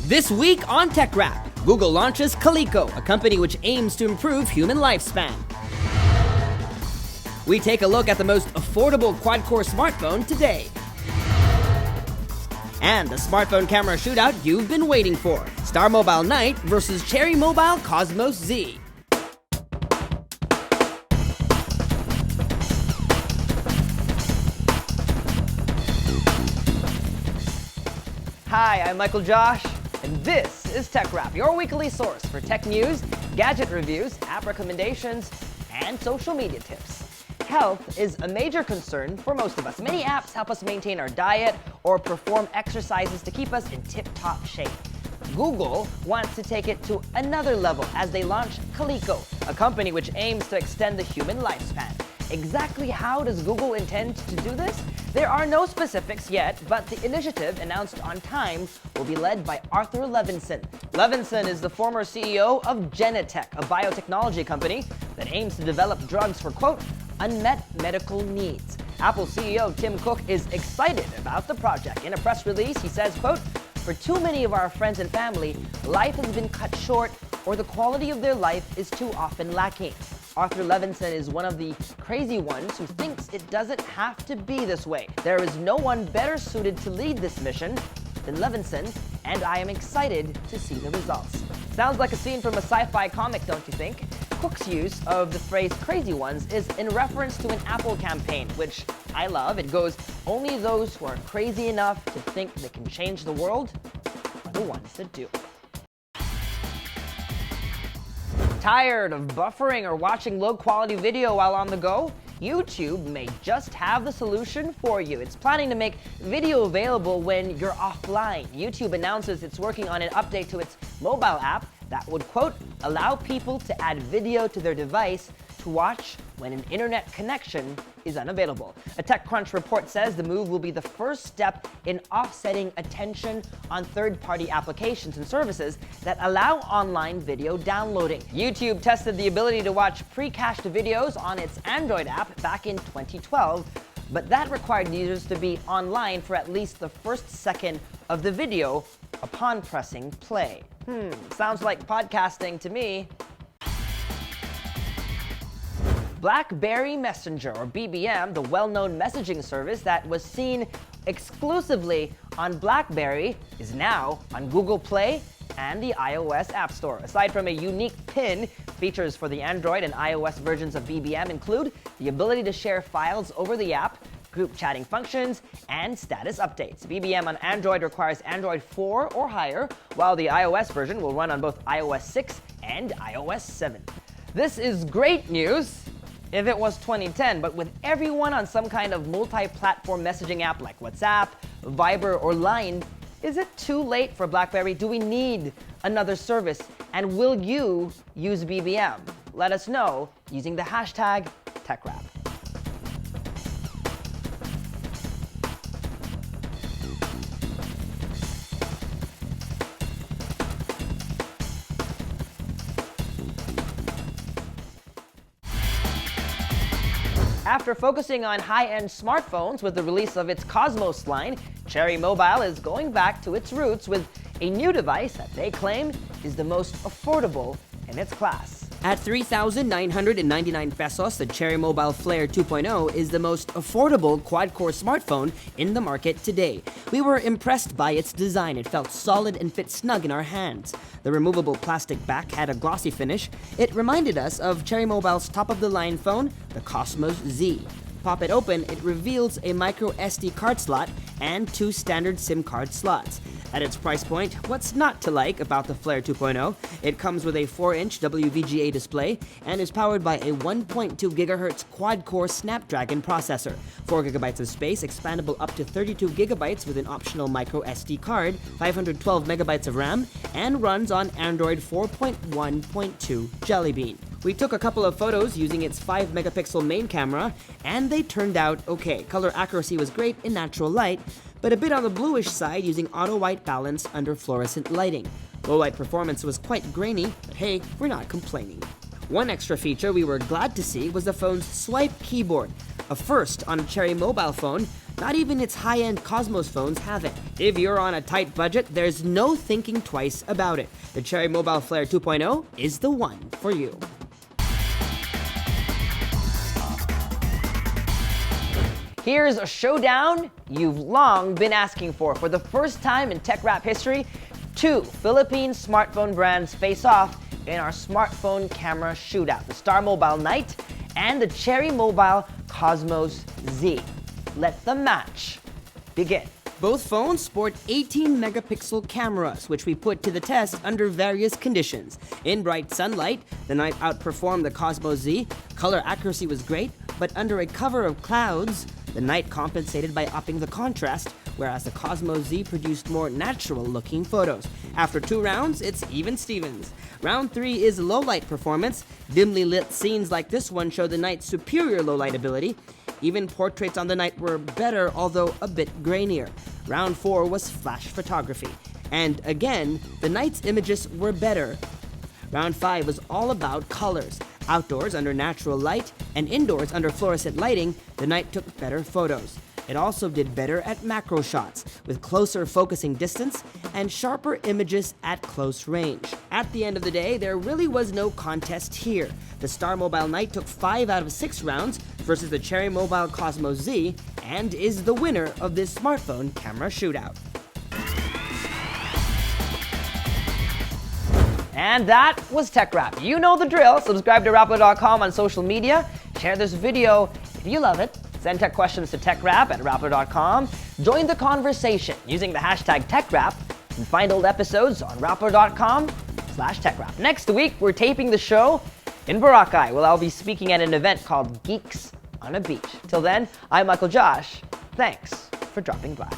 This week on TechRap, Google launches Calico, a company which aims to improve human lifespan. We take a look at the most affordable quad-core smartphone today. And the smartphone camera shootout you've been waiting for, Starmobile Knight versus Cherry Mobile Cosmos Z. Hi, I'm Michael Josh, and this is TechRap, your weekly source for tech news, gadget reviews, app recommendations, and social media tips. Health is a major concern for most of us. Many apps help us maintain our diet or perform exercises to keep us in tip-top shape. Google wants to take it to another level as they launch Calico, a company which aims to extend the human lifespan. Exactly how does Google intend to do this? There are no specifics yet, but the initiative, announced on time, will be led by Arthur Levinson. Levinson is the former CEO of Genentech, a biotechnology company that aims to develop drugs for, quote, unmet medical needs. Apple CEO Tim Cook is excited about the project. In a press release, he says, quote, for too many of our friends and family, life has been cut short or the quality of their life is too often lacking. Arthur Levinson is one of the crazy ones who thinks it doesn't have to be this way. There is no one better suited to lead this mission than Levinson, and I am excited to see the results. Sounds like a scene from a sci-fi comic, don't you think? Cook's use of the phrase crazy ones is in reference to an Apple campaign, which I love. It goes, only those who are crazy enough to think they can change the world are the ones that do. Tired of buffering or watching low-quality video while on the go? YouTube may just have the solution for you. It's planning to make video available when you're offline. YouTube announces it's working on an update to its mobile app that would, quote, allow people to add video to their device to watch when an internet connection is unavailable. A TechCrunch report says the move will be the first step in offsetting attention on third-party applications and services that allow online video downloading. YouTube tested the ability to watch pre-cached videos on its Android app back in 2012, but that required users to be online for at least the first second of the video upon pressing play. Sounds like podcasting to me. BlackBerry Messenger, or BBM, the well-known messaging service that was seen exclusively on BlackBerry, is now on Google Play and the iOS App Store. Aside from a unique pin, features for the Android and iOS versions of BBM include the ability to share files over the app, group chatting functions, and status updates. BBM on Android requires Android 4 or higher, while the iOS version will run on both iOS 6 and iOS 7. This is great news if it was 2010, but with everyone on some kind of multi-platform messaging app like WhatsApp, Viber, or Line, is it too late for BlackBerry? Do we need another service? And will you use BBM? Let us know using the hashtag TechRap. After focusing on high-end smartphones with the release of its Cosmos line, Cherry Mobile is going back to its roots with a new device that they claim is the most affordable in its class. At 3,999 pesos, the Cherry Mobile Flare 2.0 is the most affordable quad-core smartphone in the market today. We were impressed by its design. It felt solid and fit snug in our hands. The removable plastic back had a glossy finish. It reminded us of Cherry Mobile's top-of-the-line phone, the Cosmos Z. Pop it open, it reveals a micro SD card slot and 2 standard SIM card slots. At its price point, what's not to like about the Flare 2.0? It comes with a 4-inch WVGA display and is powered by a 1.2 GHz quad-core Snapdragon processor. 4 GB of space, expandable up to 32 GB with an optional micro SD card, 512 MB of RAM, and runs on Android 4.1.2 Jelly Bean. We took a couple of photos using its 5-megapixel main camera, and they turned out okay. Color accuracy was great in natural light, but a bit on the bluish side using auto-white balance under fluorescent lighting. Low-light performance was quite grainy, but hey, we're not complaining. One extra feature we were glad to see was the phone's swipe keyboard. A first on a Cherry mobile phone, Not even its high-end Cosmos phones have it. If you're on a tight budget, there's no thinking twice about it. The Cherry Mobile Flare 2.0 is the one for you. Here's a showdown you've long been asking for. For the first time in TechRap history, two Philippine smartphone brands face off in our smartphone camera shootout, the Starmobile Knight and the Cherry Mobile Cosmos Z. Let the match begin. Both phones sport 18-megapixel cameras, which we put to the test under various conditions. In bright sunlight, the Knight outperformed the Cosmos Z. Color accuracy was great, but under a cover of clouds, the Knight compensated by upping the contrast, whereas the Cosmos Z produced more natural-looking photos. After 2 rounds, it's even Stevens. Round 3 is low-light performance. Dimly lit scenes like this one show the Knight's superior low-light ability. Even portraits on the Knight were better, although a bit grainier. Round 4 was flash photography. And again, the Knight's images were better. Round 5 was all about colors. Outdoors under natural light and indoors under fluorescent lighting, the Knight took better photos. It also did better at macro shots, with closer focusing distance and sharper images at close range. At the end of the day, there really was no contest here. The Starmobile Knight took 5 out of 6 rounds versus the Cherry Mobile Cosmos Z and is the winner of this smartphone camera shootout. And that was TechRap. You know the drill. Subscribe to Rappler.com on social media. Share this video if you love it. Send tech questions to TechRap@Rappler.com. Join the conversation using the hashtag TechRap and find old episodes on Rappler.com/TechRap. Next week, we're taping the show in Boracay, where I'll be speaking at an event called Geeks on a Beach. Till then, I'm Michael Josh. Thanks for dropping by.